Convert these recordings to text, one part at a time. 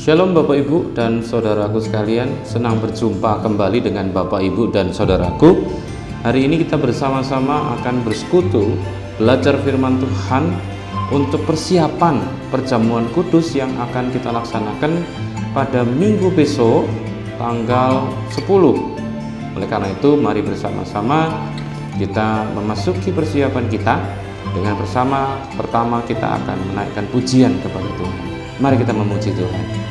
Shalom Bapak Ibu dan Saudaraku sekalian, senang berjumpa kembali dengan Bapak Ibu dan Saudaraku. Hari ini kita bersama-sama akan bersekutu belajar firman Tuhan untuk persiapan perjamuan kudus yang akan kita laksanakan pada minggu besok tanggal 10. Oleh karena itu mari bersama-sama kita memasuki persiapan kita dengan bersama. Pertama kita akan menaikkan pujian kepada Tuhan. Mari kita memuji Tuhan.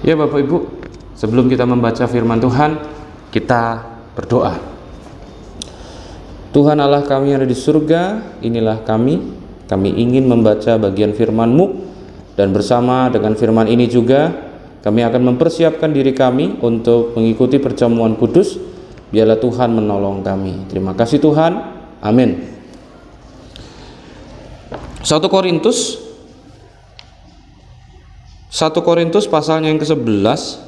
Ya Bapak Ibu, sebelum kita membaca firman Tuhan, kita berdoa. Tuhan Allah kami yang ada di surga, inilah kami ingin membaca bagian firman-Mu, dan bersama dengan firman ini juga kami akan mempersiapkan diri kami untuk mengikuti perjamuan kudus. Biarlah Tuhan menolong kami. Terima kasih Tuhan, amin. 1 Korintus pasalnya yang ke-11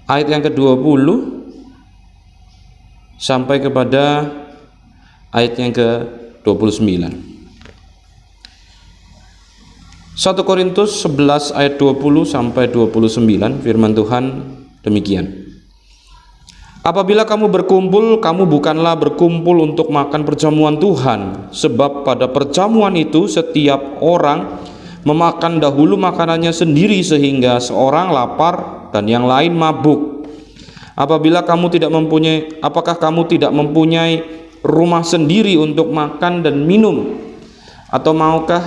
ayat yang ke-20 sampai kepada ayat yang ke-29. 1 Korintus 11 ayat 20 sampai 29, firman Tuhan demikian. Apabila kamu berkumpul, kamu bukanlah berkumpul untuk makan perjamuan Tuhan, sebab pada perjamuan itu setiap orang memakan dahulu makanannya sendiri sehingga seorang lapar dan yang lain mabuk. Apakah kamu tidak mempunyai rumah sendiri untuk makan dan minum? Atau maukah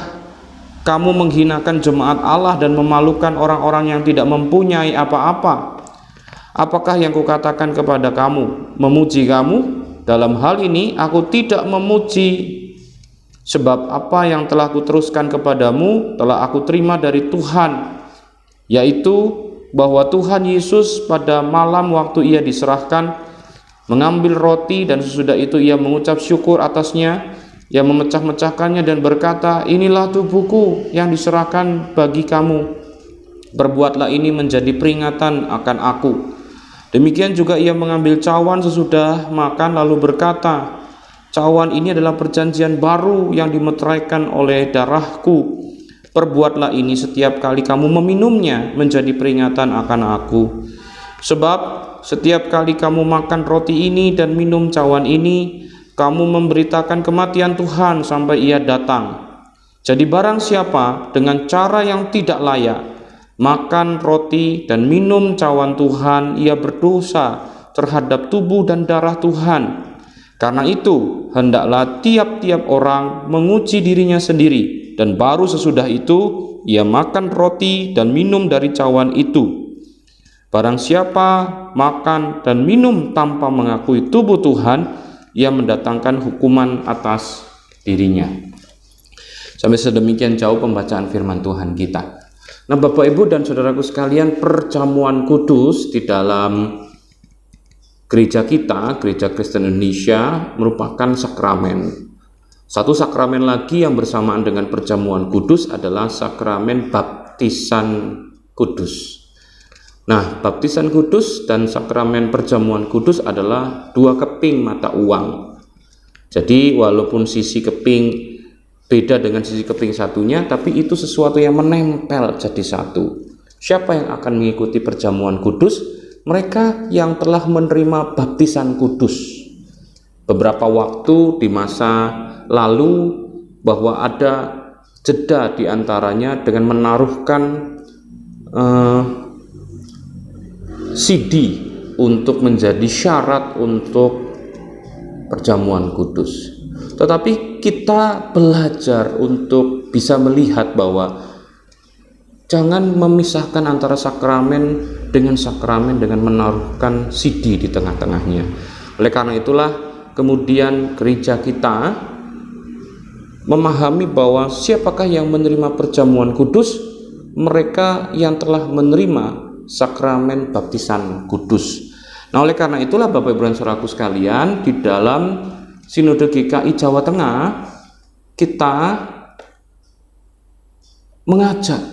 kamu menghinakan jemaat Allah dan memalukan orang-orang yang tidak mempunyai apa-apa? Apakah yang kukatakan kepada kamu, memuji kamu? Dalam hal ini aku tidak memuji, sebab apa yang telah kuteruskan kepadamu telah aku terima dari Tuhan, yaitu bahwa Tuhan Yesus pada malam waktu ia diserahkan mengambil roti, dan sesudah itu ia mengucap syukur atasnya, ia memecah-mecahkannya dan berkata, inilah tubuhku yang diserahkan bagi kamu, berbuatlah ini menjadi peringatan akan aku. Demikian juga ia mengambil cawan sesudah makan lalu berkata, cawan ini adalah perjanjian baru yang dimeteraikan oleh darahku. Perbuatlah ini setiap kali kamu meminumnya menjadi peringatan akan aku. Sebab setiap kali kamu makan roti ini dan minum cawan ini, kamu memberitakan kematian Tuhan sampai ia datang. Jadi barang siapa dengan cara yang tidak layak makan roti dan minum cawan Tuhan, ia berdosa terhadap tubuh dan darah Tuhan. Karena itu, hendaklah tiap-tiap orang menguji dirinya sendiri, dan baru sesudah itu ia makan roti dan minum dari cawan itu. Barang siapa makan dan minum tanpa mengakui tubuh Tuhan, ia mendatangkan hukuman atas dirinya. Sampai sedemikian jauh pembacaan firman Tuhan kita. Nah, Bapak Ibu dan saudaraku sekalian, perjamuan kudus di dalam gereja kita, Gereja Kristen Indonesia, merupakan sakramen. Satu sakramen lagi yang bersamaan dengan perjamuan kudus adalah sakramen baptisan kudus. Nah, baptisan kudus dan sakramen perjamuan kudus adalah dua keping mata uang. Jadi walaupun sisi keping beda dengan sisi keping satunya, tapi itu sesuatu yang menempel jadi satu. Siapa yang akan mengikuti perjamuan kudus? Mereka yang telah menerima baptisan kudus. Beberapa waktu di masa lalu bahwa ada jeda di antaranya dengan menaruhkan CD untuk menjadi syarat untuk perjamuan kudus. Tetapi kita belajar untuk bisa melihat bahwa jangan memisahkan antara sakramen dengan menaruhkan CD di tengah-tengahnya. Oleh karena itulah kemudian gereja kita memahami bahwa siapakah yang menerima perjamuan kudus? Mereka yang telah menerima sakramen baptisan kudus. Nah, oleh karena itulah Bapak Ibu dan Saudaraku sekalian, di dalam Sinode GKI Jawa Tengah kita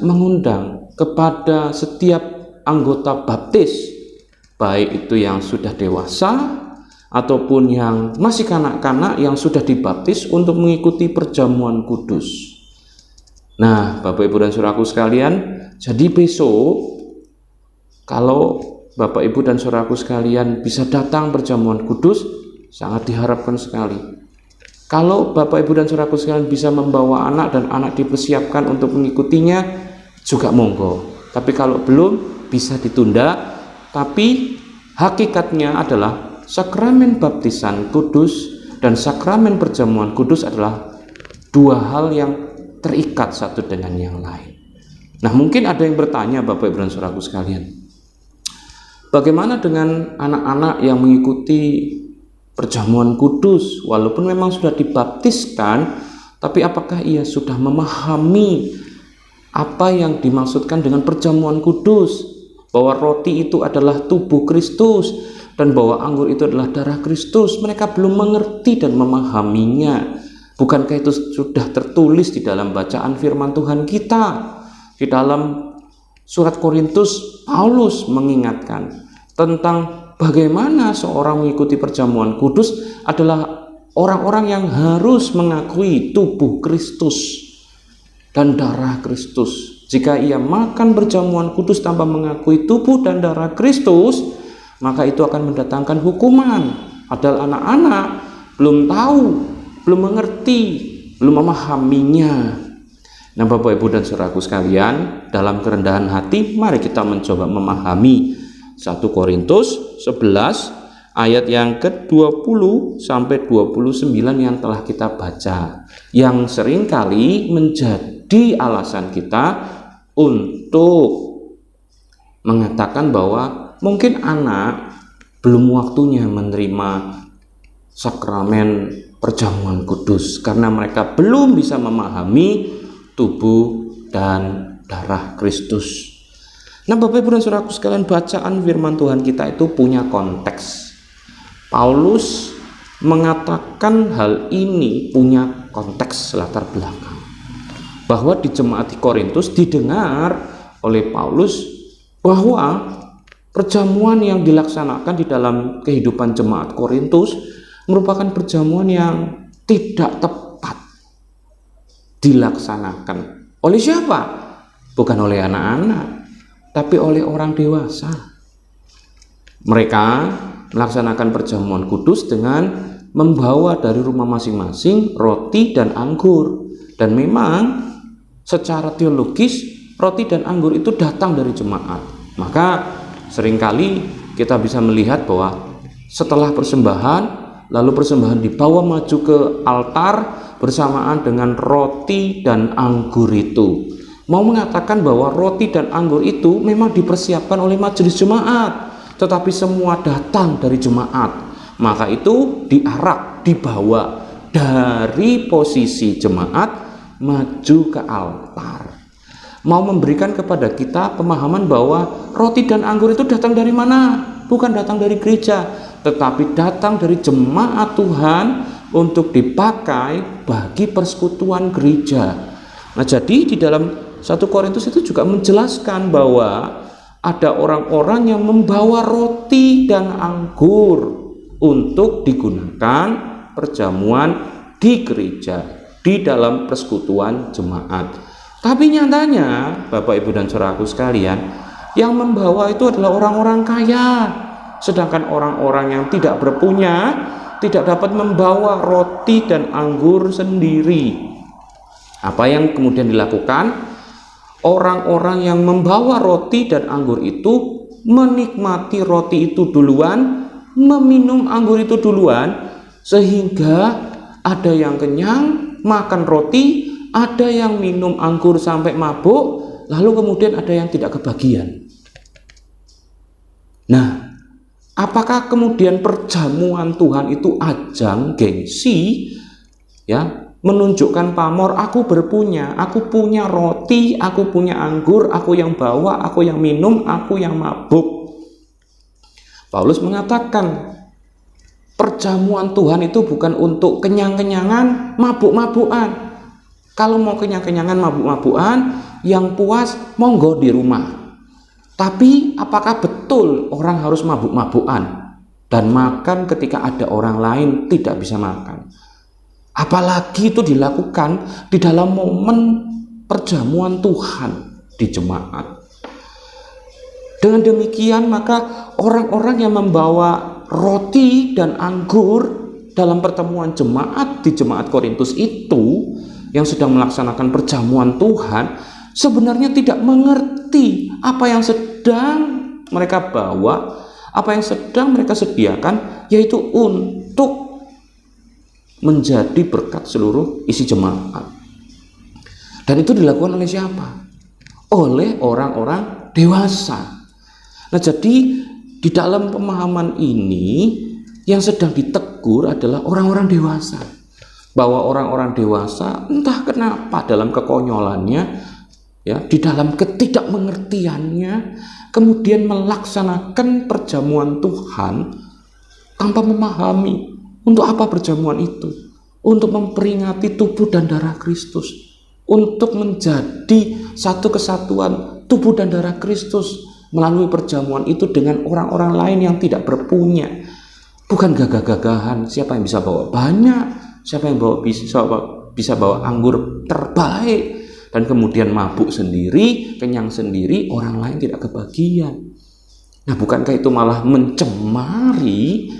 mengundang kepada setiap anggota baptis, baik itu yang sudah dewasa ataupun yang masih kanak-kanak yang sudah dibaptis, untuk mengikuti perjamuan kudus. Nah, Bapak Ibu dan Saudaraku sekalian, jadi besok kalau Bapak Ibu dan Saudaraku sekalian bisa datang perjamuan kudus, sangat diharapkan sekali. Kalau Bapak Ibu dan Saudaraku sekalian bisa membawa anak dan anak dipersiapkan untuk mengikutinya, juga monggo. Tapi kalau belum, bisa ditunda. Tapi hakikatnya adalah sakramen baptisan kudus dan sakramen perjamuan kudus adalah dua hal yang terikat satu dengan yang lain. Nah, mungkin ada yang bertanya, Bapak Ibu dan Saudaraku sekalian, bagaimana dengan anak-anak yang mengikuti perjamuan kudus walaupun memang sudah dibaptiskan, tapi apakah ia sudah memahami apa yang dimaksudkan dengan perjamuan kudus, bahwa roti itu adalah tubuh Kristus dan bahwa anggur itu adalah darah Kristus? Mereka belum mengerti dan memahaminya. Bukankah itu sudah tertulis di dalam bacaan firman Tuhan kita? Di dalam surat Korintus, Paulus mengingatkan tentang bagaimana seorang mengikuti perjamuan kudus adalah orang-orang yang harus mengakui tubuh Kristus dan darah Kristus. Jika ia makan perjamuan kudus tanpa mengakui tubuh dan darah Kristus, maka itu akan mendatangkan hukuman. Padahal anak-anak belum tahu, belum mengerti, belum memahaminya. Nah, Bapak Ibu dan Saudaraku sekalian, dalam kerendahan hati mari kita mencoba memahami 1 Korintus 11 ayat yang ke-20 sampai 29 yang telah kita baca, yang seringkali menjadi alasan kita untuk mengatakan bahwa mungkin anak belum waktunya menerima sakramen perjamuan kudus karena mereka belum bisa memahami tubuh dan darah Kristus. Nah, Bapak Ibu dan Saudaraku sekalian, bacaan firman Tuhan kita itu punya konteks. Paulus mengatakan hal ini punya konteks latar belakang, bahwa di jemaat di Korintus didengar oleh Paulus bahwa perjamuan yang dilaksanakan di dalam kehidupan jemaat Korintus merupakan perjamuan yang tidak tepat dilaksanakan. Oleh siapa? Bukan oleh anak-anak, tapi oleh orang dewasa. Mereka melaksanakan perjamuan kudus dengan membawa dari rumah masing-masing roti dan anggur. Dan memang secara teologis roti dan anggur itu datang dari jemaat. Maka seringkali kita bisa melihat bahwa setelah persembahan, lalu persembahan dibawa maju ke altar bersamaan dengan roti dan anggur itu. Mau mengatakan bahwa roti dan anggur itu memang dipersiapkan oleh majelis jemaat, tetapi semua datang dari jemaat. Maka itu diarak dibawa dari posisi jemaat maju ke altar. Mau memberikan kepada kita pemahaman bahwa roti dan anggur itu datang dari mana? Bukan datang dari gereja, tetapi datang dari jemaat Tuhan untuk dipakai bagi persekutuan gereja. Nah, jadi di dalam 1 Korintus itu juga menjelaskan bahwa ada orang-orang yang membawa roti dan anggur untuk digunakan perjamuan di gereja, di dalam persekutuan jemaat. Tapi nyatanya, Bapak Ibu dan Saudaraku sekalian, yang membawa itu adalah orang-orang kaya. Sedangkan orang-orang yang tidak berpunya tidak dapat membawa roti dan anggur sendiri. Apa yang kemudian dilakukan? Orang-orang yang membawa roti dan anggur itu menikmati roti itu duluan, meminum anggur itu duluan, sehingga ada yang kenyang makan roti, ada yang minum anggur sampai mabuk, lalu kemudian ada yang tidak kebagian. Nah, apakah kemudian perjamuan Tuhan itu ajang gengsi, ya, menunjukkan pamor, aku berpunya, aku punya roti, aku punya anggur, aku yang bawa, aku yang minum, aku yang mabuk. Paulus mengatakan perjamuan Tuhan itu bukan untuk kenyang-kenyangan, mabuk-mabukan. Kalau mau kenyang-kenyangan, mabuk-mabukan, yang puas monggo di rumah. Tapi apakah betul orang harus mabuk-mabukan dan makan ketika ada orang lain tidak bisa makan? Apalagi itu dilakukan di dalam momen perjamuan Tuhan di jemaat. Dengan demikian maka orang-orang yang membawa roti dan anggur dalam pertemuan jemaat di jemaat Korintus itu yang sedang melaksanakan perjamuan Tuhan sebenarnya tidak mengerti apa yang sedang mereka bawa, apa yang sedang mereka sediakan, yaitu untuk menjadi berkat seluruh isi jemaat. Dan itu dilakukan oleh siapa? Oleh orang-orang dewasa. Nah, jadi di dalam pemahaman ini yang sedang ditegur adalah orang-orang dewasa. Bahwa orang-orang dewasa entah kenapa dalam kekonyolannya, ya, di dalam ketidakmengertiannya, kemudian melaksanakan perjamuan Tuhan tanpa memahami untuk apa perjamuan itu. Untuk memperingati tubuh dan darah Kristus, untuk menjadi satu kesatuan tubuh dan darah Kristus melalui perjamuan itu dengan orang-orang lain yang tidak berpunya. Bukan gagah-gagahan siapa yang bisa bawa banyak, siapa yang bisa bawa anggur terbaik, dan kemudian mabuk sendiri, kenyang sendiri, orang lain tidak kebagian. Nah, bukankah itu malah mencemari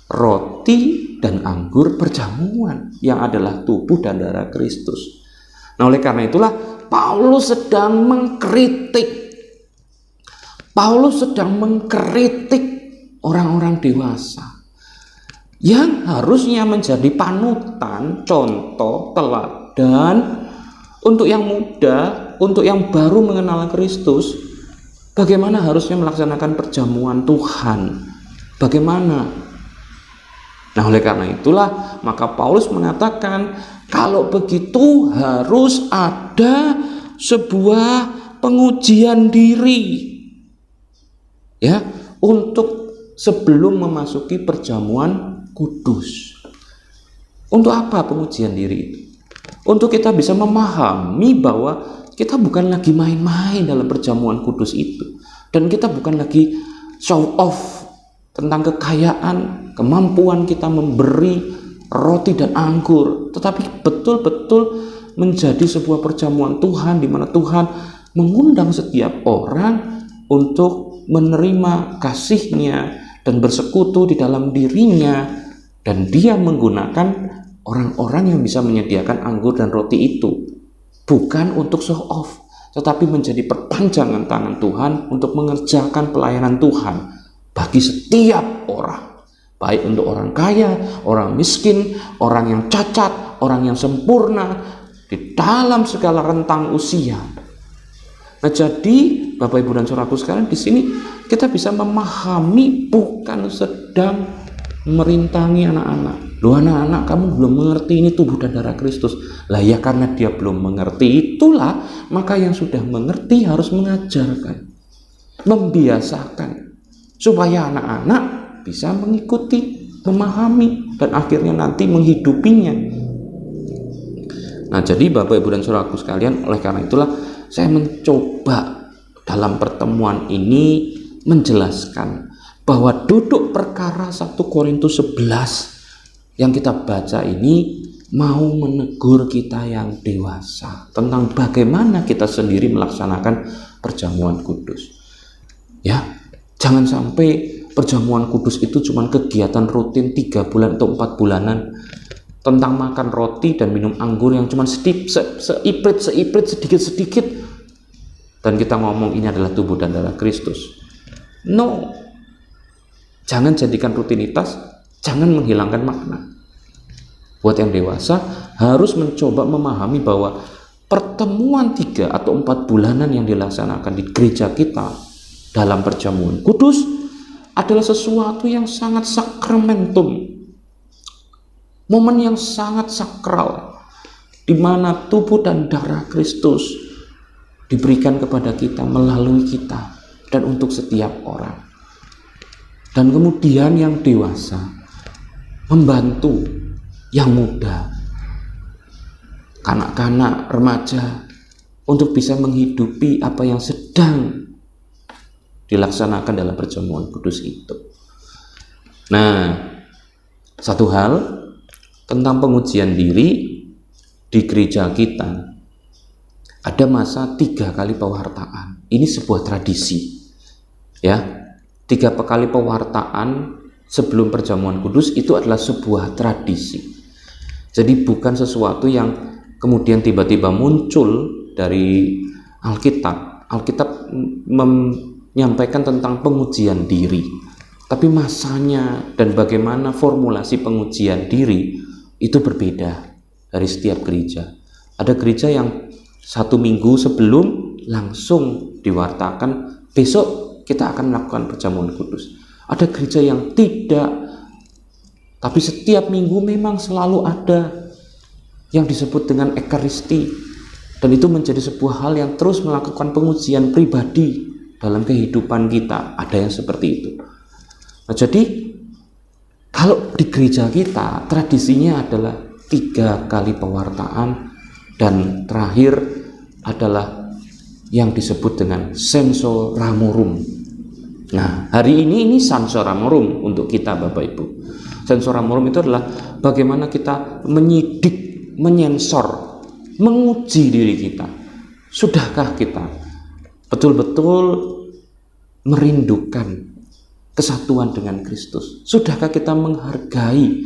roti dan anggur perjamuan yang adalah tubuh dan darah Kristus? Nah, oleh karena itulah Paulus sedang mengkritik. Paulus sedang mengkritik orang-orang dewasa yang harusnya menjadi panutan, contoh, teladan untuk yang muda, untuk yang baru mengenal Kristus. Bagaimana harusnya melaksanakan perjamuan Tuhan? Bagaimana? Nah, oleh karena itulah maka Paulus mengatakan kalau begitu harus ada sebuah pengujian diri, ya, untuk sebelum memasuki perjamuan kudus. Untuk apa pengujian diri itu? Untuk kita bisa memahami bahwa kita bukan lagi main-main dalam perjamuan kudus itu, dan kita bukan lagi show off tentang kekayaan, kemampuan kita memberi roti dan anggur, tetapi betul-betul menjadi sebuah perjamuan Tuhan di mana Tuhan mengundang setiap orang untuk menerima kasih-Nya dan bersekutu di dalam dirinya, dan Dia menggunakan orang-orang yang bisa menyediakan anggur dan roti itu bukan untuk show off, tetapi menjadi perpanjangan tangan Tuhan untuk mengerjakan pelayanan Tuhan bagi setiap orang, baik untuk orang kaya, orang miskin, orang yang cacat, orang yang sempurna, di dalam segala rentang usia. Nah, jadi Bapak Ibu dan Saudaraku sekalian, di sini kita bisa memahami bukan sedang merintangi anak-anak, Loh anak-anak, kamu belum mengerti ini tubuh dan darah Kristus. Lah ya karena dia belum mengerti itulah, maka yang sudah mengerti harus mengajarkan, membiasakan, supaya anak-anak bisa mengikuti, memahami, dan akhirnya nanti menghidupinya. Nah jadi Bapak Ibu dan Saudaraku sekalian, oleh karena itulah saya mencoba dalam pertemuan ini menjelaskan bahwa duduk perkara 1 Korintus 11 yang kita baca ini mau menegur kita yang dewasa tentang bagaimana kita sendiri melaksanakan perjamuan kudus. Ya, jangan sampai perjamuan kudus itu cuma kegiatan rutin 3 bulan atau 4 bulanan tentang makan roti dan minum anggur yang cuma seiprit sedikit-sedikit dan kita ngomong ini adalah tubuh dan darah Kristus. No, jangan jadikan rutinitas, jangan menghilangkan makna. Buat yang dewasa harus mencoba memahami bahwa pertemuan 3 atau 4 bulanan yang dilaksanakan di gereja kita dalam perjamuan kudus adalah sesuatu yang sangat sakramentum, momen yang sangat sakral, di mana tubuh dan darah Kristus diberikan kepada kita melalui kita dan untuk setiap orang. Dan kemudian yang dewasa membantu yang muda, kanak-kanak, remaja, untuk bisa menghidupi apa yang sedang dilaksanakan dalam perjamuan kudus itu. Nah, satu hal tentang pengujian diri di gereja kita, ada masa 3 kali pewartaan. Ini sebuah tradisi, ya. 3 kali pewartaan sebelum perjamuan kudus itu adalah sebuah tradisi. Jadi bukan sesuatu yang kemudian tiba-tiba muncul dari Alkitab. Alkitab menyampaikan tentang pengujian diri, tapi masanya dan bagaimana formulasi pengujian diri itu berbeda dari setiap gereja. Ada gereja yang 1 minggu sebelum langsung diwartakan, besok kita akan melakukan perjamuan kudus. Ada gereja yang tidak, tapi setiap minggu memang selalu ada yang disebut dengan ekaristi, dan itu menjadi sebuah hal yang terus melakukan pengujian pribadi dalam kehidupan kita. Ada yang seperti itu. Nah, jadi kalau di gereja kita tradisinya adalah 3 kali pewartaan, dan terakhir adalah yang disebut dengan sensoramorum. Nah, hari ini sensoramorum untuk kita Bapak Ibu. Sensoramorum itu adalah bagaimana kita menyidik, menyensor, menguji diri kita. Sudahkah kita betul-betul merindukan kesatuan dengan Kristus? Sudahkah kita menghargai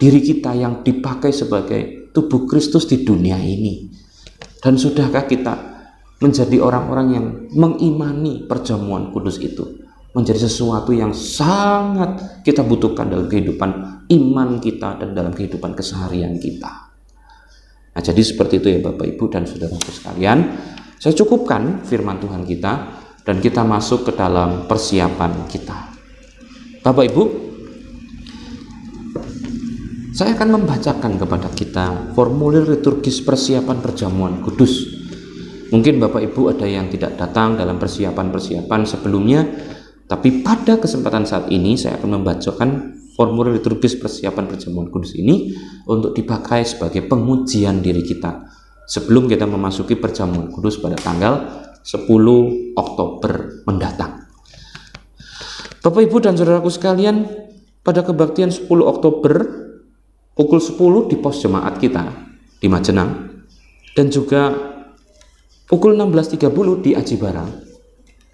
diri kita yang dipakai sebagai tubuh Kristus di dunia ini? Dan sudahkah kita menjadi orang-orang yang mengimani perjamuan kudus itu menjadi sesuatu yang sangat kita butuhkan dalam kehidupan iman kita dan dalam kehidupan keseharian kita? Nah, jadi seperti itu ya Bapak Ibu dan saudaraku sekalian. Saya cukupkan firman Tuhan kita dan kita masuk ke dalam persiapan kita. Bapak Ibu, saya akan membacakan kepada kita formulir liturgis persiapan perjamuan kudus. Mungkin Bapak Ibu ada yang tidak datang dalam persiapan-persiapan sebelumnya, tapi pada kesempatan saat ini saya akan membacakan formulir liturgis persiapan perjamuan kudus ini untuk dipakai sebagai pengujian diri kita sebelum kita memasuki perjamuan kudus pada tanggal 10 Oktober mendatang. Bapak Ibu dan saudaraku sekalian, pada kebaktian 10 Oktober pukul 10 di pos jemaat kita di Majenang, dan juga pukul 16.30 di Aji Barang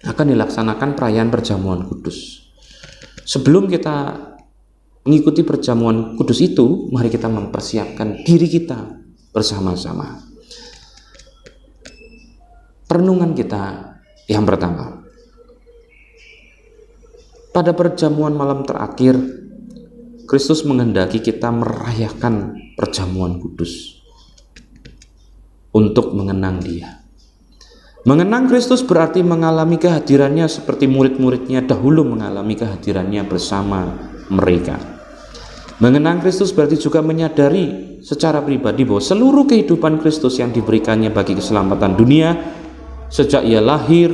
akan dilaksanakan perayaan perjamuan kudus. Sebelum kita mengikuti perjamuan kudus itu, mari kita mempersiapkan diri kita bersama-sama. Perenungan kita yang pertama. Pada perjamuan malam terakhir, Kristus menghendaki kita merayakan perjamuan kudus untuk mengenang Dia. Mengenang Kristus berarti mengalami kehadirannya seperti murid-muridnya dahulu mengalami kehadirannya bersama mereka. Mengenang Kristus berarti juga menyadari secara pribadi bahwa seluruh kehidupan Kristus yang diberikannya bagi keselamatan dunia, sejak ia lahir,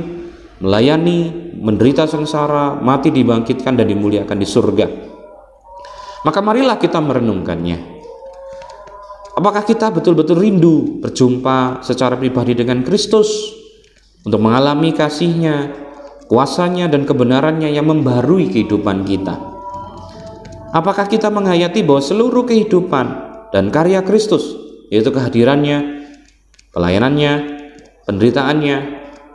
melayani, menderita sengsara, mati, dibangkitkan, dan dimuliakan di surga. Maka marilah kita merenungkannya. Apakah kita betul-betul rindu berjumpa secara pribadi dengan Kristus untuk mengalami kasih-Nya, kuasa-Nya, dan kebenaran-Nya yang membaharui kehidupan kita? Apakah kita menghayati bahwa seluruh kehidupan dan karya Kristus, yaitu kehadirannya, pelayanannya, penderitaannya,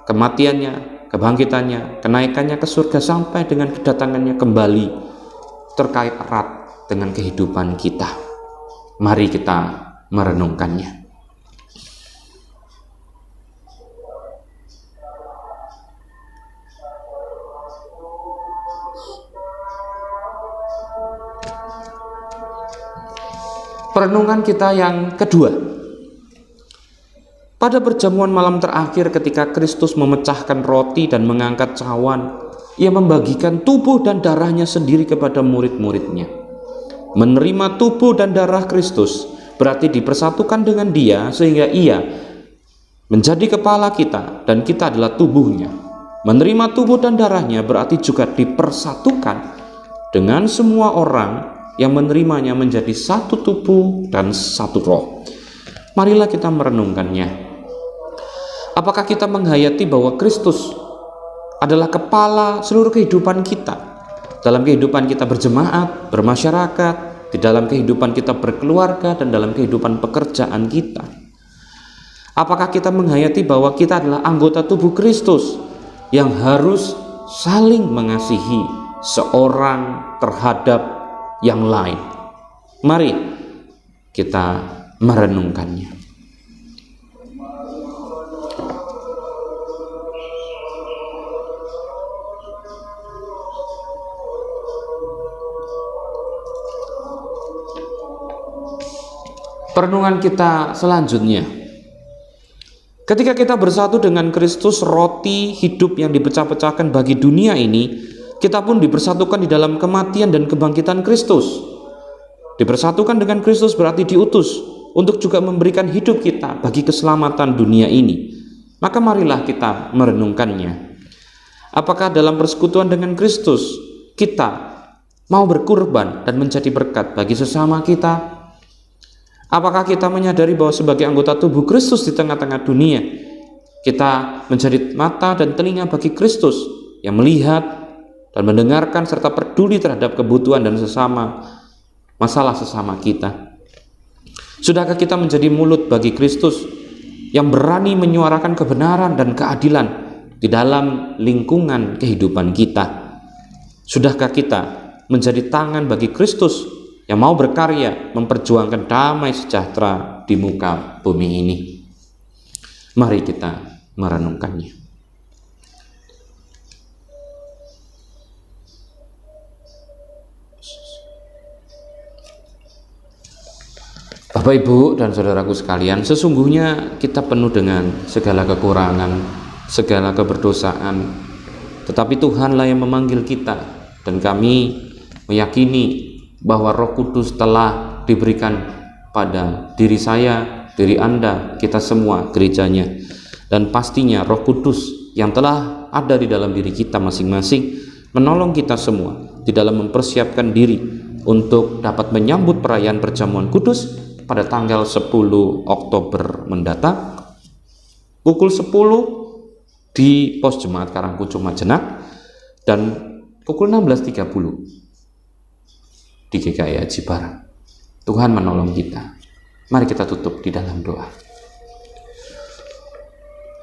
kematiannya, kebangkitannya, kenaikannya ke surga sampai dengan kedatangannya kembali, terkait erat dengan kehidupan kita? Mari kita merenungkannya. Perenungan kita yang kedua. Pada perjamuan malam terakhir ketika Kristus memecahkan roti dan mengangkat cawan, ia membagikan tubuh dan darahnya sendiri kepada murid-muridnya. Menerima tubuh dan darah Kristus berarti dipersatukan dengan Dia sehingga Ia menjadi kepala kita dan kita adalah tubuhnya. Menerima tubuh dan darahnya berarti juga dipersatukan dengan semua orang yang menerimanya menjadi satu tubuh dan satu roh. Marilah kita merenungkannya. Apakah kita menghayati bahwa Kristus adalah kepala seluruh kehidupan kita, dalam kehidupan kita berjemaat, bermasyarakat, di dalam kehidupan kita berkeluarga, dan dalam kehidupan pekerjaan kita? Apakah kita menghayati bahwa kita adalah anggota tubuh Kristus yang harus saling mengasihi seorang terhadap yang lain? Mari kita merenungkannya. Perenungan kita selanjutnya. Ketika kita bersatu dengan Kristus, roti hidup yang dipecah-pecahkan bagi dunia ini, kita pun dipersatukan di dalam kematian dan kebangkitan Kristus. Dipersatukan dengan Kristus berarti diutus untuk juga memberikan hidup kita bagi keselamatan dunia ini. Maka marilah kita merenungkannya. Apakah dalam persekutuan dengan Kristus kita mau berkorban dan menjadi berkat bagi sesama kita? Apakah kita menyadari bahwa sebagai anggota tubuh Kristus di tengah-tengah dunia, kita menjadi mata dan telinga bagi Kristus yang melihat dan mendengarkan serta peduli terhadap kebutuhan dan masalah sesama kita? Sudahkah kita menjadi mulut bagi Kristus yang berani menyuarakan kebenaran dan keadilan di dalam lingkungan kehidupan kita? Sudahkah kita menjadi tangan bagi Kristus yang mau berkarya memperjuangkan damai sejahtera di muka bumi ini? Mari kita merenungkannya. Bapak, Ibu, dan saudaraku sekalian, sesungguhnya kita penuh dengan segala kekurangan, segala keberdosaan, tetapi Tuhanlah yang memanggil kita, dan kami meyakini bahwa Roh Kudus telah diberikan pada diri saya, diri Anda, kita semua, gerejanya, dan pastinya Roh Kudus yang telah ada di dalam diri kita masing-masing menolong kita semua di dalam mempersiapkan diri untuk dapat menyambut perayaan perjamuan kudus pada tanggal 10 Oktober mendatang pukul 10 di Pos Jemaat Karangkucung Majenak dan pukul 16.30 di GKI Aji Barang. Tuhan menolong kita. Mari kita tutup di dalam doa.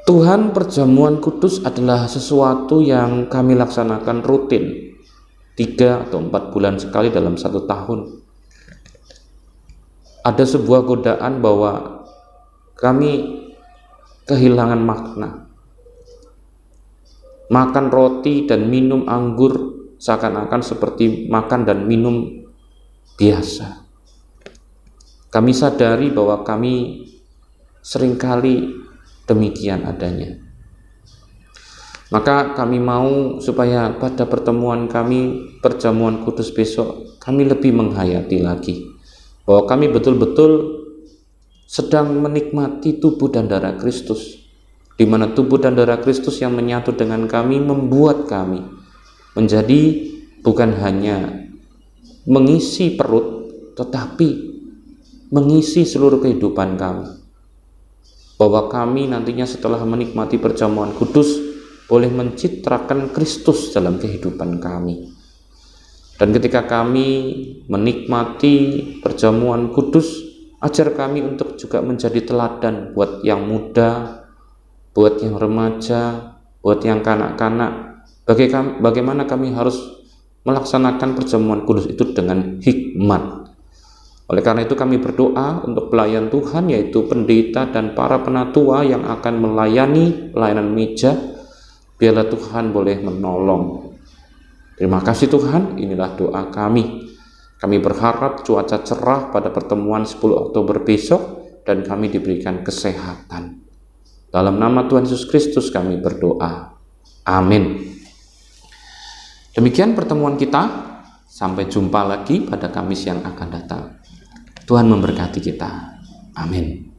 Tuhan, perjamuan kudus adalah sesuatu yang kami laksanakan rutin 3 atau 4 bulan sekali dalam 1 tahun. Ada sebuah godaan bahwa kami kehilangan makna. Makan roti dan minum anggur seakan-akan seperti makan dan minum biasa. Kami sadari bahwa kami seringkali demikian adanya. Maka kami mau supaya pada pertemuan kami perjamuan kudus besok kami lebih menghayati lagi bahwa kami betul-betul sedang menikmati tubuh dan darah Kristus, di mana tubuh dan darah Kristus yang menyatu dengan kami membuat kami menjadi bukan hanya mengisi perut, tetapi mengisi seluruh kehidupan kami. Bahwa kami nantinya setelah menikmati perjamuan kudus boleh mencitrakan Kristus dalam kehidupan kami. Dan ketika kami menikmati perjamuan kudus, ajar kami untuk juga menjadi teladan buat yang muda, buat yang remaja, buat yang kanak-kanak. Bagaimana kami harus melaksanakan perjamuan kudus itu dengan hikmat. Oleh karena itu kami berdoa untuk pelayan Tuhan, yaitu pendeta dan para penatua yang akan melayani pelayanan meja. Biarlah Tuhan boleh menolong. Terima kasih Tuhan, inilah doa kami. Kami berharap cuaca cerah pada pertemuan 10 Oktober besok dan kami diberikan kesehatan. Dalam nama Tuhan Yesus Kristus kami berdoa. Amin. Demikian pertemuan kita. Sampai jumpa lagi pada Kamis yang akan datang. Tuhan memberkati kita. Amin.